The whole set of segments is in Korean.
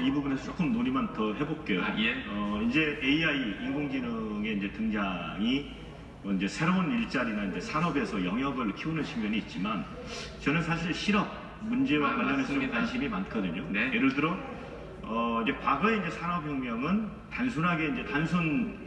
이 부분에서 조금 논의만 더 해볼게요. 예. 이제 AI 인공지능의 이제 등장이 이제 새로운 일자리나 이제 산업에서 영역을 키우는 측면이 있지만 저는 사실 실업 문제와 관련해서 좀 맞습니다. 관심이 많거든요. 네. 예를 들어 이제 과거에 이제 산업혁명은 단순하게 이제 단순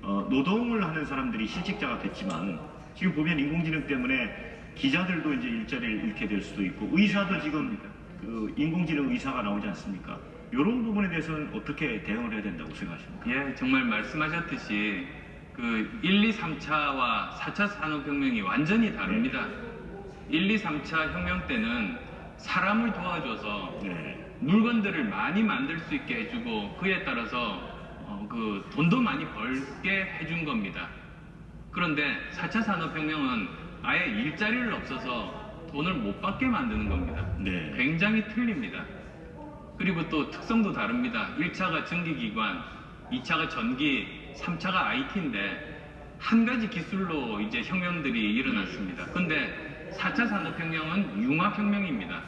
노동을 하는 사람들이 실직자가 됐지만 지금 보면 인공지능 때문에 기자들도 이제 일자리를 잃게 될 수도 있고 의사도 지금 그 인공지능 의사가 나오지 않습니까? 이런 부분에 대해서는 어떻게 대응을 해야 된다고 생각하십니까? 예, 정말 말씀하셨듯이 그 1, 2, 3차와 4차 산업혁명이 완전히 다릅니다. 1, 2, 3차 혁명 때는 사람을 도와줘서 네. 물건들을 많이 만들 수 있게 해주고 그에 따라서 그 돈도 많이 벌게 해준 겁니다. 그런데 4차 산업혁명은 아예 일자리를 없어서 돈을 못 받게 만드는 겁니다. 네. 굉장히 틀립니다. 그리고 또 특성도 다릅니다. 1차가 전기기관, 2차가 전기, 3차가 IT인데 한 가지 기술로 이제 혁명들이 일어났습니다. 근데 4차 산업혁명은 융합혁명입니다.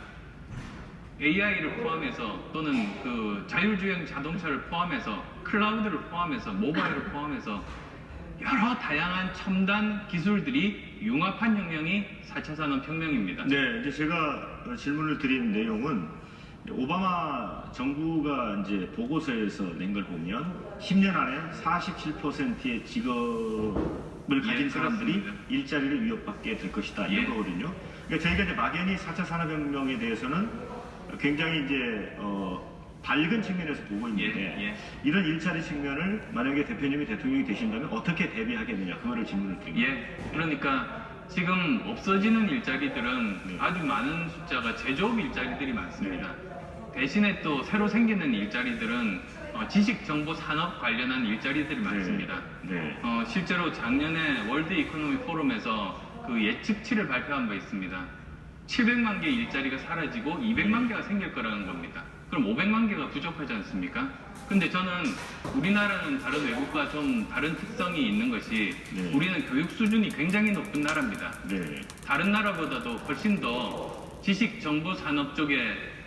AI를 포함해서 또는 그 자율주행 자동차를 포함해서 클라우드를 포함해서 모바일을 포함해서 여러 다양한 첨단 기술들이 융합한 혁명이 4차 산업혁명입니다. 네, 이제 제가 질문을 드린 내용은 오바마 정부가 이제 보고서에서 낸 걸 보면 10년 안에 47%의 직업을 가진 사람들이 그렇습니다. 일자리를 위협받게 될 것이다 이런 예. 거거든요. 그러니까 저희가 이제 막연히 4차 산업혁명에 대해서는 굉장히 이제 밝은 측면에서 보고 있는데 예. 이런 일자리 측면을 만약에 대표님이 대통령이 되신다면 어떻게 대비하겠느냐 그거를 질문을 드립니다. 예, 그러니까 지금 없어지는 일자리들은 네. 아주 많은 숫자가 제조업 일자리들이 많습니다. 대신에 또 새로 생기는 일자리들은 지식정보 산업 관련한 일자리들이 많습니다. 네. 실제로 작년에 월드 이코노미 포럼에서 그 예측치를 발표한 바 있습니다. 700만 개의 일자리가 사라지고 200만 개가 생길 거라는 겁니다. 그럼 500만 개가 부족하지 않습니까? 근데 저는 우리나라는 다른 외국과 좀 다른 특성이 있는 것이 네. 우리는 교육 수준이 굉장히 높은 나라입니다. 네. 다른 나라보다도 훨씬 더 지식 정보 산업 쪽에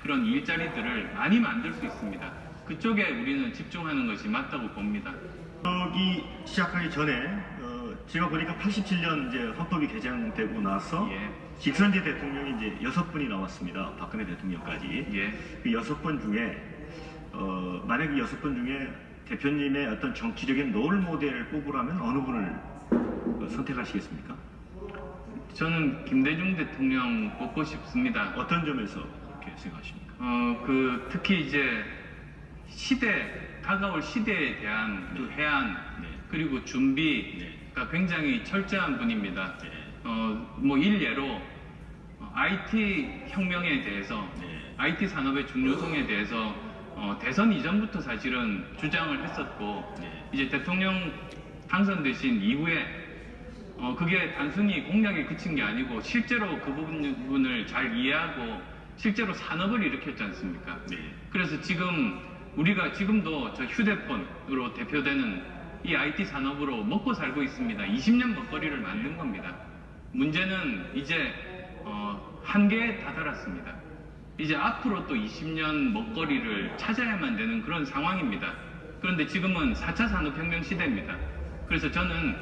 그런 일자리들을 많이 만들 수 있습니다. 그쪽에 우리는 집중하는 것이 맞다고 봅니다. 여기 시작하기 전에 제가 보니까 87년 이제 헌법이 개정되고 나서 예. 직선제 대통령이 이제 6분이 나왔습니다. 박근혜 대통령까지. 예. 그 6번 중에 만약 이 6번 중에 대표님의 어떤 정치적인 롤 모델을 뽑으라면 어느 분을 선택하시겠습니까? 저는 김대중 대통령 뽑고 싶습니다. 어떤 점에서 그렇게 생각하십니까? 특히 이제 다가올 시대에 대한 그 해안, 네. 그리고 준비가 굉장히 철저한 분입니다. 네. 뭐 일례로 IT 혁명에 대해서, 네. IT 산업의 중요성에 대해서 대선 이전부터 사실은 주장을 했었고, 네. 이제 대통령 당선되신 이후에 그게 단순히 공약에 그친 게 아니고 실제로 그 부분을 잘 이해하고 실제로 산업을 일으켰지 않습니까? 네. 그래서 지금 우리가 지금도 저 휴대폰으로 대표되는 이 IT 산업으로 먹고 살고 있습니다. 20년 먹거리를 만든 겁니다. 문제는 이제 한계에 다다랐습니다. 이제 앞으로 또 20년 먹거리를 찾아야만 되는 그런 상황입니다. 그런데 지금은 4차 산업혁명 시대입니다. 그래서 저는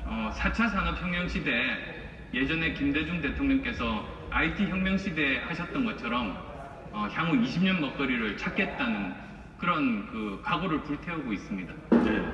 4차 산업혁명 시대에 예전에 김대중 대통령께서 IT 혁명 시대에 하셨던 것처럼 향후 20년 먹거리를 찾겠다는 그런 그 각오를 불태우고 있습니다. 네.